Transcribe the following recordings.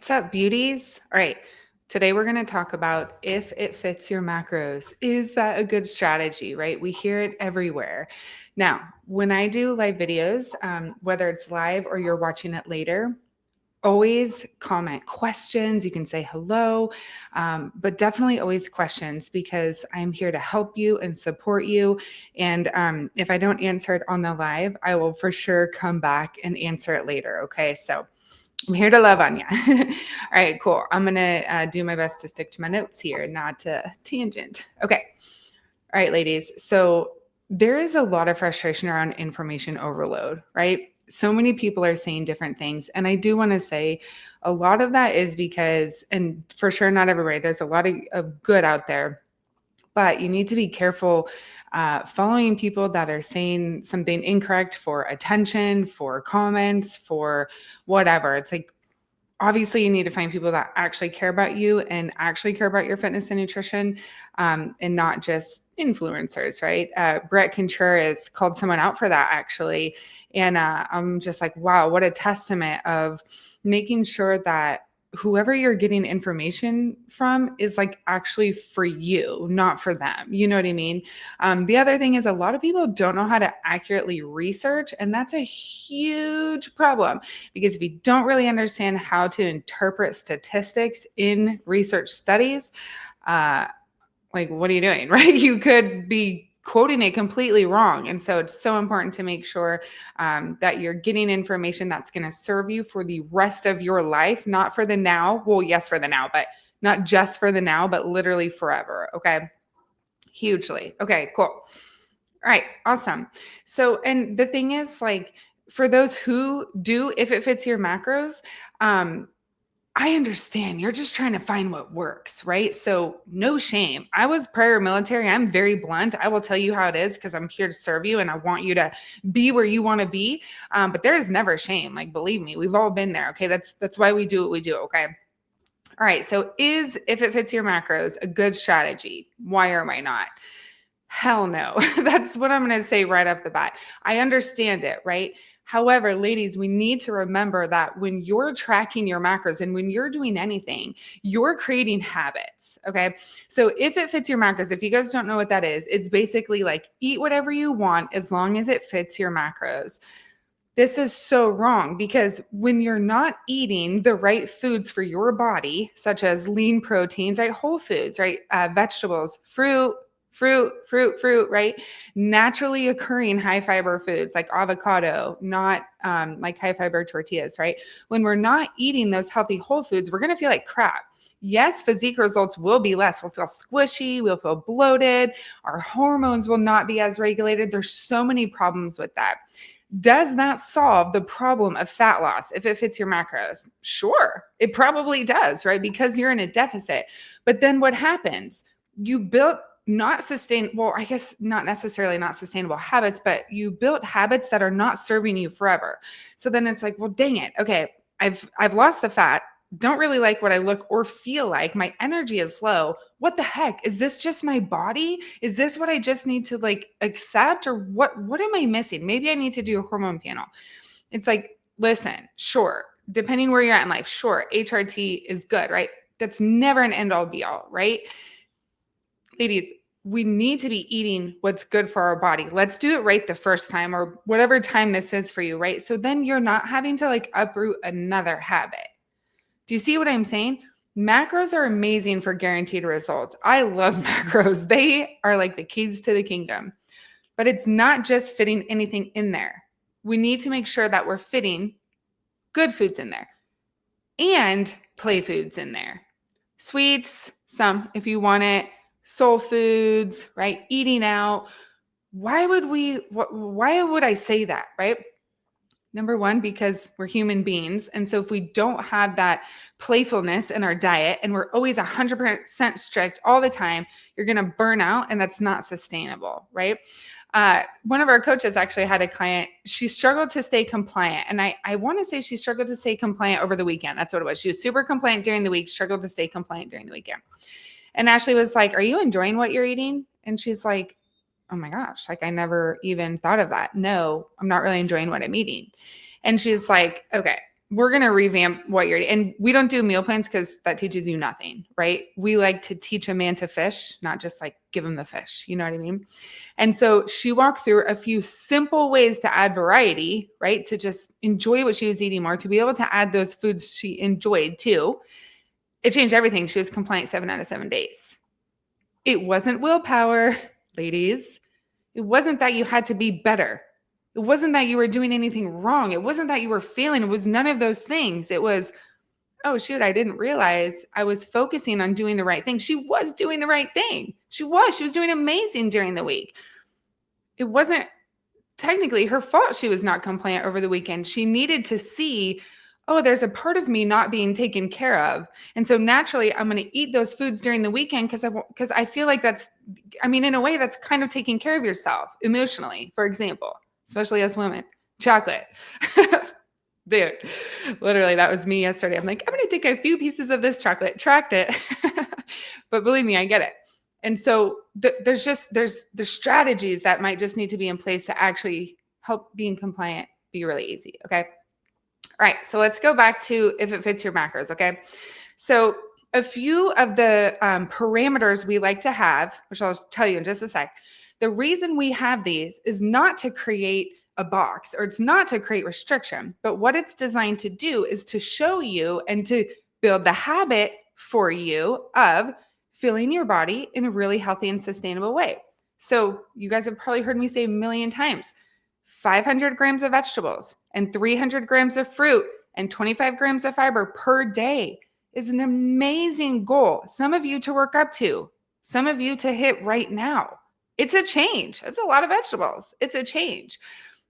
What's up, beauties? All right. Today we're going to talk about if it fits your macros. Is that a good strategy, right? We hear it everywhere. Now, when I do live videos, whether it's live or you're watching it later, always comment questions. You can say hello, but definitely always questions because I'm here to help you and support you. And if I don't answer it on the live, I will for sure come back and answer it later. Okay. So I'm here to love on you. All right, cool. I'm going to do my best to stick to my notes here, not to tangent. Okay. All right, ladies. So there is a lot of frustration around information overload, right? So many people are saying different things. And I do want to say a lot of that is because, and for sure, not everybody, there's a lot of good out there, but you need to be careful following people that are saying something incorrect for attention, for comments, for whatever. It's like, obviously you need to find people that actually care about you and actually care about your fitness and nutrition, and not just influencers, right? Brett Contreras called someone out for that actually. And I'm just like, wow, what a testament of making sure that whoever you're getting information from is like actually for you, not for them. You know what I mean? The other thing is a lot of people don't know how to accurately research, and that's a huge problem because if you don't really understand how to interpret statistics in research studies, uh, like what are you doing, right? You could be quoting it completely wrong. And so it's so important to make sure that you're getting information that's going to serve you for the rest of your life, not for the now. Well, yes, for the now, but not just for the now, but literally forever. Okay. Hugely. Okay, cool. All right, awesome. So, and the thing is, like, for those who do, if it fits your macros, I understand you're just trying to find what works, right? So, no shame. I was prior military. I'm very blunt. I will tell you how it is because I'm here to serve you and I want you to be where you want to be. But there is never shame. Like, believe me, we've all been there. Okay, that's why we do what we do. Okay. All right. So, is if it fits your macros a good strategy? Why or why not? Hell no. That's what I'm going to say right off the bat. I understand it, right? However, ladies, we need to remember that when you're tracking your macros and when you're doing anything, you're creating habits. Okay. So if it fits your macros, if you guys don't know what that is, it's basically like eat whatever you want as long as it fits your macros. This is so wrong because when you're not eating the right foods for your body, such as lean proteins, right? Whole foods, right? Vegetables, fruit, right? Naturally occurring high fiber foods like avocado, not like high fiber tortillas, right? When we're not eating those healthy whole foods, we're going to feel like crap. Yes, physique results will be less. We'll feel squishy. We'll feel bloated. Our hormones will not be as regulated. There's so many problems with that. Does that solve the problem of fat loss if it fits your macros? Sure, it probably does, right? Because you're in a deficit. But then what happens? You built I guess not necessarily not sustainable habits, but you built habits that are not serving you forever. So then it's like, well, dang it. Okay, I've lost the fat. Don't really like what I look or feel like. My energy is low. What the heck? Is this just my body? Is this what I just need to like accept, or what am I missing? Maybe I need to do a hormone panel. It's like, listen, sure, depending where you're at in life, sure, HRT is good, right? That's never an end all be all, right? Ladies, we need to be eating what's good for our body. Let's do it right the first time or whatever time this is for you, right? So then you're not having to like uproot another habit. Do you see what I'm saying? Macros are amazing for guaranteed results. I love macros. They are like the keys to the kingdom. But it's not just fitting anything in there. We need to make sure that we're fitting good foods in there and play foods in there. Sweets, some if you want it, soul foods, right? Eating out. Why would I say that, right? Number one, because we're human beings. And so if we don't have that playfulness in our diet and we're always 100% strict all the time, you're going to burn out and that's not sustainable, right? One of our coaches actually had a client. She struggled to stay compliant. And I want to say she struggled to stay compliant over the weekend. That's what it was. She was super compliant during the week, struggled to stay compliant during the weekend. And Ashley was like, "Are you enjoying what you're eating?" And she's like, "Oh my gosh, like I never even thought of that. No, I'm not really enjoying what I'm eating." And she's like, "Okay, we're going to revamp what you're eating. And we don't do meal plans because that teaches you nothing, right? We like to teach a man to fish, not just like give him the fish. You know what I mean? And so she walked through a few simple ways to add variety, right? To just enjoy what she was eating more, to be able to add those foods she enjoyed too. It changed everything. She was compliant 7 out of 7 days. It wasn't willpower, ladies. It wasn't that you had to be better. It wasn't that you were doing anything wrong. It wasn't that you were failing. It was none of those things. It was, oh, shoot, I didn't realize I was focusing on doing the right thing. She was doing the right thing. She was doing amazing during the week. It wasn't technically her fault she was not compliant over the weekend. She needed to see, oh, there's a part of me not being taken care of. And so naturally, I'm going to eat those foods during the weekend because I feel like that's, I mean, in a way, that's kind of taking care of yourself emotionally, for example, especially as women. Chocolate. Dude, literally, that was me yesterday. I'm like, I'm going to take a few pieces of this chocolate, tracked it. But believe me, I get it. And so there's strategies that might just need to be in place to actually help being compliant be really easy. Okay. All right. So let's go back to if it fits your macros. Okay. So a few of the parameters we like to have, which I'll tell you in just a sec. The reason we have these is not to create a box, or it's not to create restriction, but what it's designed to do is to show you and to build the habit for you of filling your body in a really healthy and sustainable way. So you guys have probably heard me say a million times, 500 grams of vegetables and 300 grams of fruit and 25 grams of fiber per day is an amazing goal. Some of you to work up to, some of you to hit right now. It's a change. It's a lot of vegetables. It's a change.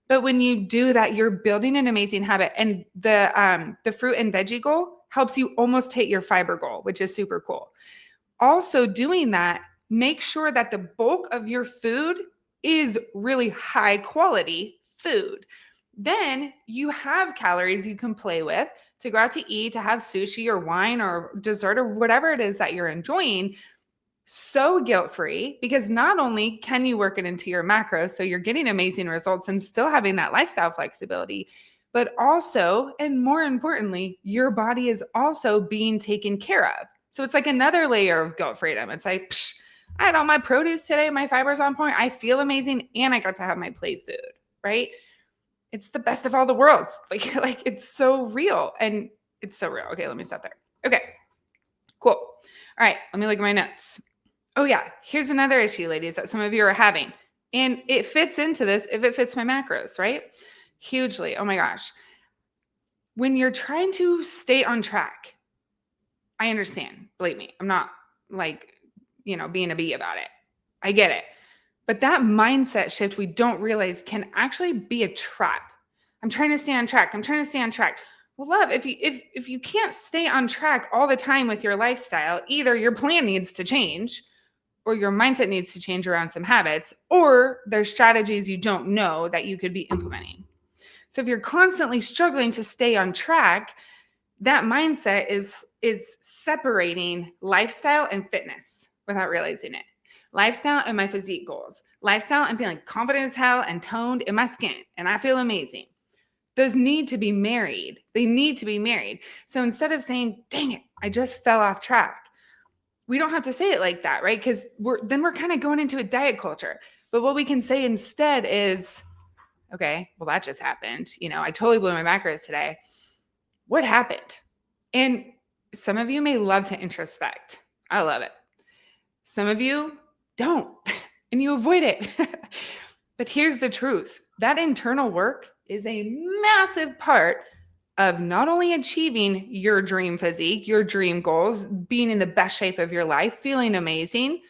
But when you do that, you're building an amazing habit. And the fruit and veggie goal helps you almost hit your fiber goal, which is super cool. Also doing that, make sure that the bulk of your food is really high quality food. Then you have calories you can play with to go out to eat, to have sushi or wine or dessert or whatever it is that you're enjoying. So guilt-free, because not only can you work it into your macros, so you're getting amazing results and still having that lifestyle flexibility, but also, and more importantly, your body is also being taken care of. So it's like another layer of guilt freedom. It's like, psh, I had all my produce today, my fiber's on point, I feel amazing, and I got to have my plate food, right? It's the best of all the worlds. Like it's so real, and it's so real. Okay, let me stop there. Okay, cool. All right, let me look at my notes. Oh yeah, here's another issue, ladies, that some of you are having. And it fits into this if it fits my macros, right? Hugely. Oh my gosh. When you're trying to stay on track, I understand. Believe me, I'm not like, being a bee about it. I get it. But that mindset shift we don't realize can actually be a trap. I'm trying to stay on track. I'm trying to stay on track. Well, love, if you can't stay on track all the time with your lifestyle, either your plan needs to change, or your mindset needs to change around some habits, or there's strategies you don't know that you could be implementing. So if you're constantly struggling to stay on track, that mindset is separating lifestyle and fitness without realizing it. Lifestyle and my physique goals. Lifestyle and feeling confident as hell and toned in my skin, and I feel amazing. Those need to be married. They need to be married. So instead of saying, dang it, I just fell off track, we don't have to say it like that, right? Because we're kind of going into a diet culture. But what we can say instead is, okay, well, that just happened. I totally blew my macros today. What happened? And some of you may love to introspect. I love it. Some of you don't, and you avoid it. But here's the truth. That internal work is a massive part of not only achieving your dream physique, your dream goals, being in the best shape of your life, feeling amazing.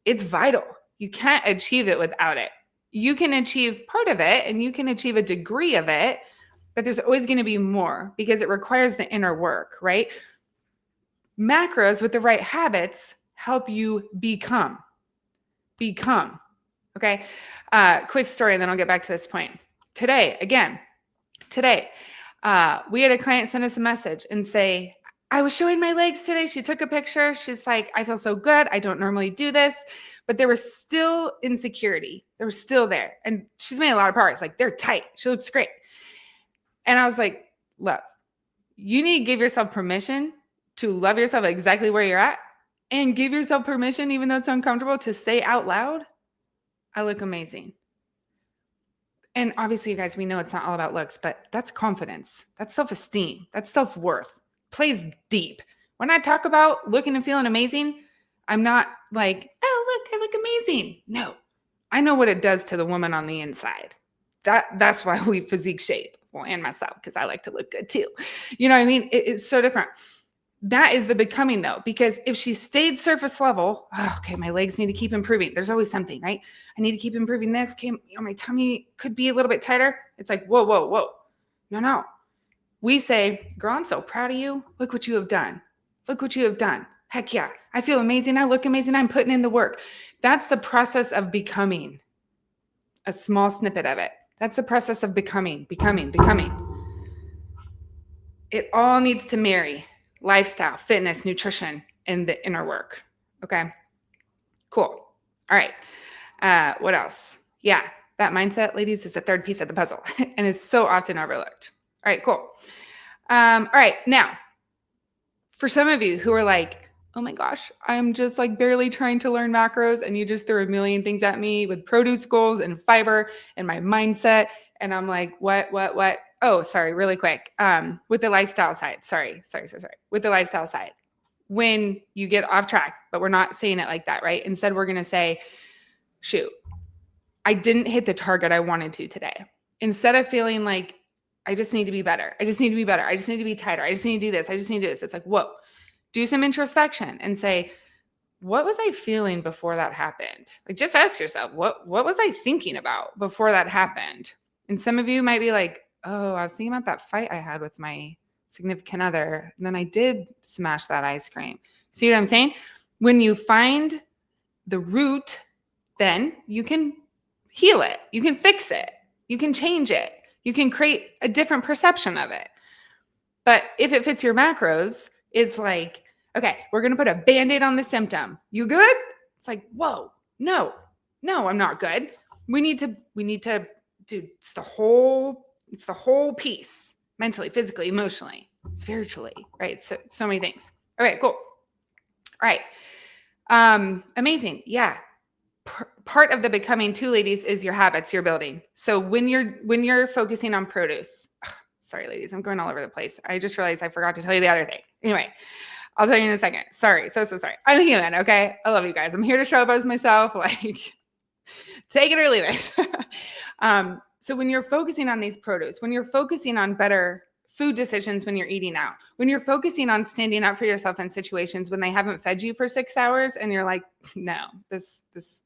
It's vital. You can't achieve it without it. You can achieve part of it and you can achieve a degree of it, but there's always going to be more because it requires the inner work, right? Macros with the right habits help you become. Okay. Quick story, and then I'll get back to this point. Today, we had a client send us a message and say, I was showing my legs today. She took a picture. She's like, I feel so good. I don't normally do this, but there was still insecurity. They were still there. And she's made a lot of progress. Like, they're tight. She looks great. And I was like, look, You need to give yourself permission to love yourself exactly where you're at, and give yourself permission, even though it's uncomfortable, to say out loud, I look amazing. And obviously, you guys, we know it's not all about looks, but that's confidence. That's self-esteem. That's self-worth. Plays deep. When I talk about looking and feeling amazing, I'm not like, oh, look, I look amazing. No, I know what it does to the woman on the inside. That's why we physique shape. Well, and myself, because I like to look good too. You know what I mean? It's so different. That is the becoming, though, because if she stayed surface level, oh, okay, my legs need to keep improving. There's always something, right? I need to keep improving this. Okay, my tummy could be a little bit tighter. It's like, whoa, whoa, whoa. No. We say, girl, I'm so proud of you. Look what you have done. Look what you have done. Heck yeah. I feel amazing. I look amazing. I'm putting in the work. That's the process of becoming. A small snippet of it. That's the process of becoming. It all needs to marry lifestyle, fitness, nutrition, and the inner work. Okay, cool. All right. What else? Yeah, that mindset, ladies, is the third piece of the puzzle and is so often overlooked. All right, cool. All right, now, for some of you who are like, oh my gosh, I'm just like barely trying to learn macros, and you just threw a million things at me with produce goals and fiber and my mindset. And I'm like, what? Oh, sorry, really quick. With the lifestyle side, sorry. With the lifestyle side, when you get off track, but we're not saying it like that, right? Instead, we're going to say, shoot, I didn't hit the target I wanted to today. Instead of feeling like, I just need to be better. I just need to be better. I just need to be tighter. I just need to do this. I just need to do this. It's like, whoa, do some introspection and say, what was I feeling before that happened? Like, just ask yourself, what was I thinking about before that happened? And some of you might be like, oh, I was thinking about that fight I had with my significant other. And then I did smash that ice cream. See what I'm saying? When you find the root, then you can heal it. You can fix it. You can change it. You can create a different perception of it. But if it fits your macros, it's like, okay, we're going to put a Band-Aid on the symptom. You good? It's like, whoa, no, I'm not good. We need to, dude, it's the whole piece, mentally, physically, emotionally, spiritually, right? So many things. All right, cool. All right. Amazing. Yeah. Part of the becoming too, ladies, is your habits you're building. So when you're focusing on produce, sorry, ladies, I'm going all over the place. I just realized I forgot to tell you the other thing. Anyway, I'll tell you in a second. Sorry. So sorry. I'm human. Okay. I love you guys. I'm here to show up as myself. Like, take it or leave it. So when you're focusing on these produce, when you're focusing on better food decisions when you're eating out, when you're focusing on standing up for yourself in situations when they haven't fed you for 6 hours and you're like, no, this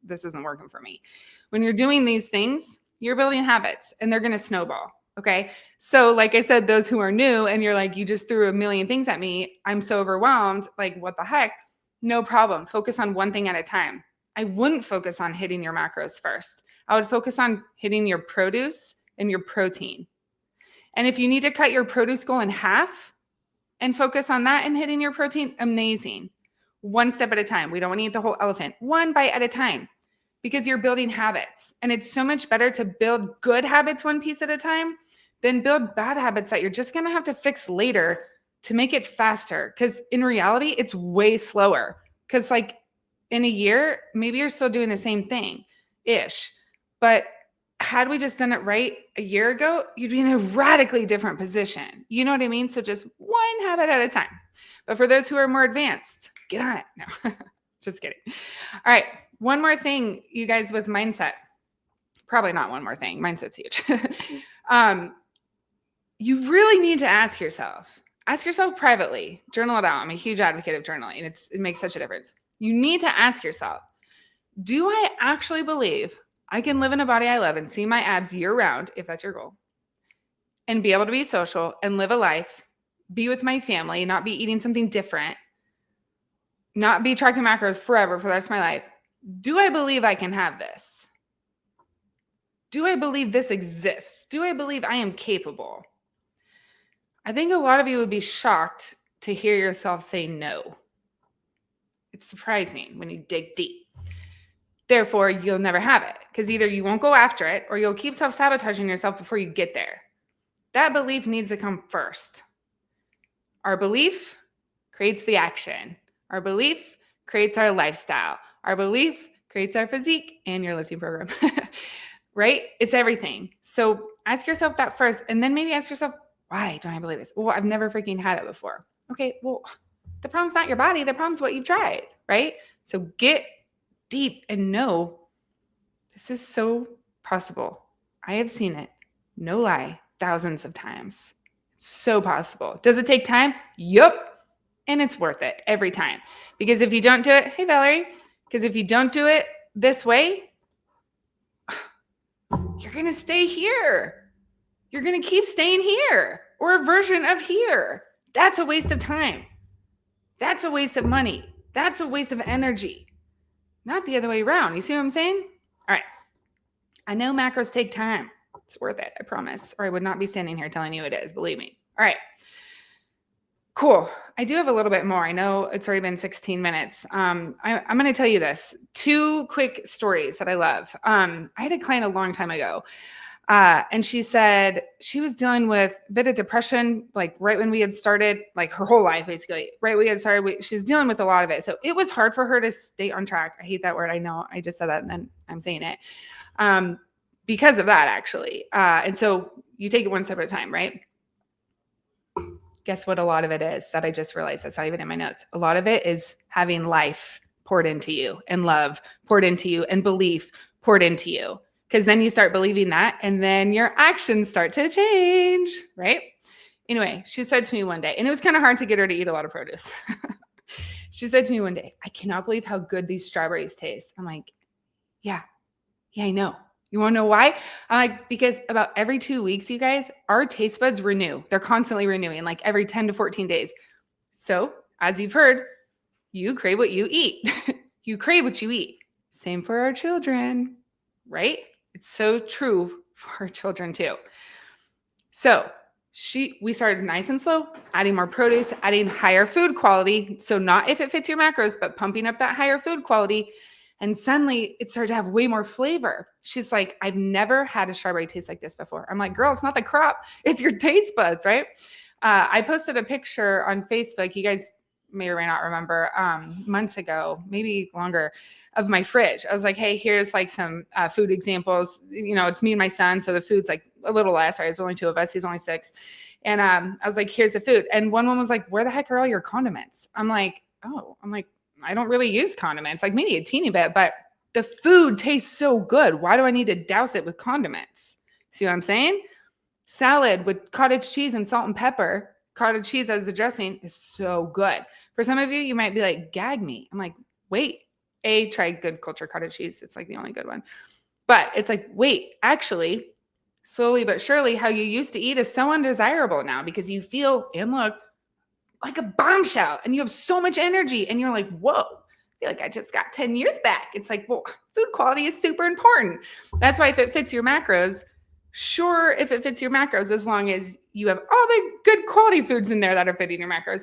isn't working for me. When you're doing these things, you're building habits and they're going to snowball. Okay. So like I said, those who are new and you're like, you just threw a million things at me, I'm so overwhelmed. Like, what the heck? No problem. Focus on one thing at a time. I wouldn't focus on hitting your macros first. I would focus on hitting your produce and your protein. And if you need to cut your produce goal in half and focus on that and hitting your protein, amazing. One step at a time. We don't want to eat the whole elephant. One bite at a time, because you're building habits. And it's so much better to build good habits one piece at a time than build bad habits that you're just going to have to fix later to make it faster. Because in reality, it's way slower. Because like in a year, maybe you're still doing the same thing-ish. But had we just done it right a year ago, you'd be in a radically different position. You know what I mean? So just one habit at a time. But for those who are more advanced, get on it. No, just kidding. All right. One more thing, you guys, with mindset. Probably not one more thing. Mindset's huge. You really need to ask yourself privately, journal it out. I'm a huge advocate of journaling. It makes such a difference. You need to ask yourself, do I actually believe I can live in a body I love and see my abs year round, if that's your goal, and be able to be social and live a life, be with my family, not be eating something different, not be tracking macros forever for the rest of my life? Do I believe I can have this? Do I believe this exists? Do I believe I am capable? I think a lot of you would be shocked to hear yourself say no. It's surprising when you dig deep. Therefore, you'll never have it, because either you won't go after it or you'll keep self-sabotaging yourself before you get there. That belief needs to come first. Our belief creates the action. Our belief creates our lifestyle. Our belief creates our physique and your lifting program, right? It's everything. So ask yourself that first, and then maybe ask yourself, why don't I believe this? Well, I've never freaking had it before. Okay, well, the problem's not your body. The problem's what you've tried, right? So get deep and know this is so possible. I have seen it, no lie, thousands of times. So possible. Does it take time? Yup. And it's worth it every time. Because if you don't do it, hey, Valerie, because if you don't do it this way, you're going to stay here. You're going to keep staying here or a version of here. That's a waste of time. That's a waste of money. That's a waste of energy. Not the other way around. You see what I'm saying? All right. I know macros take time. It's worth it, I promise. Or I would not be standing here telling you it is, believe me. All right. Cool. I do have a little bit more. I know it's already been 16 minutes. I'm going to tell you this. 2 quick stories that I love. I had a client a long time ago. And she said she was dealing with a bit of depression, like right when we had started, like her whole life, basically, right? We had started, she was dealing with a lot of it. So it was hard for her to stay on track. I hate that word. I know I just said that and then I'm saying it because of that, actually. And so you take it one step at a time, right? Guess what a lot of it is that I just realized that's not even in my notes. A lot of it is having life poured into you and love poured into you and belief poured into you. Because then you start believing that and then your actions start to change, right? Anyway, she said to me one day, and it was kind of hard to get her to eat a lot of produce. She said to me one day, I cannot believe how good these strawberries taste. I'm like, yeah, I know. You want to know why? I'm like, because about every 2 weeks, you guys, our taste buds renew. They're constantly renewing, like every 10 to 14 days. So as you've heard, you crave what you eat. You crave what you eat. Same for our children, right? It's so true for our children too. So we started nice and slow, adding more produce, adding higher food quality. So not if it fits your macros, but pumping up that higher food quality. And suddenly it started to have way more flavor. She's like, I've never had a strawberry taste like this before. I'm like, girl, it's not the crop. It's your taste buds, right? I posted a picture on Facebook. You guys may or may not remember months ago, maybe longer, of my fridge. I was like, hey, here's like some food examples. You know, it's me and my son. So the food's like a little less, right? There's only 2 of us. He's only 6. And I was like, here's the food. And one was like, where the heck are all your condiments? I'm like, I don't really use condiments, like maybe a teeny bit, but the food tastes so good. Why do I need to douse it with condiments? See what I'm saying? Salad with cottage cheese and salt and pepper, cottage cheese as the dressing is so good. For some of you, you might be like, gag me. I'm like, wait, try Good Culture cottage cheese. It's like the only good one. But it's like, wait, actually, slowly but surely, how you used to eat is so undesirable now because you feel and look like a bombshell and you have so much energy and you're like, whoa, I feel like I just got 10 years back. It's like, well, food quality is super important. That's why if it fits your macros, sure, if it fits your macros, as long as you have all the good quality foods in there that are fitting your macros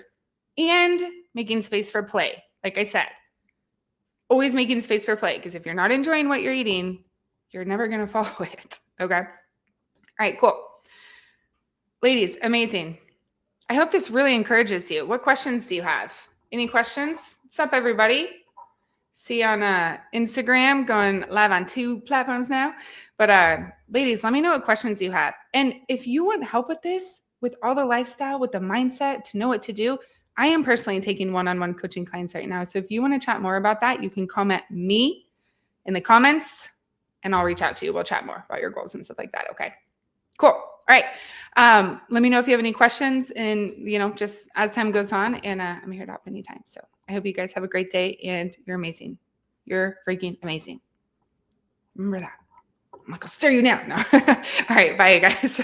and making space for play. Like I said, always making space for play, because if you're not enjoying what you're eating, you're never going to follow it. Okay. All right, cool. Ladies, amazing. I hope this really encourages you. What questions do you have? Any questions? What's up, everybody? See you on Instagram, going live on 2 platforms now. But ladies, let me know what questions you have. And if you want help with this, with all the lifestyle, with the mindset, to know what to do, I am personally taking one-on-one coaching clients right now. So if you want to chat more about that, you can comment me in the comments and I'll reach out to you. We'll chat more about your goals and stuff like that. Okay, cool. All right. Let me know if you have any questions and, just as time goes on, and I'm here to help anytime. So I hope you guys have a great day and you're amazing. You're freaking amazing. Remember that. I'm like, I'll stir you now. No. All right. Bye, you guys.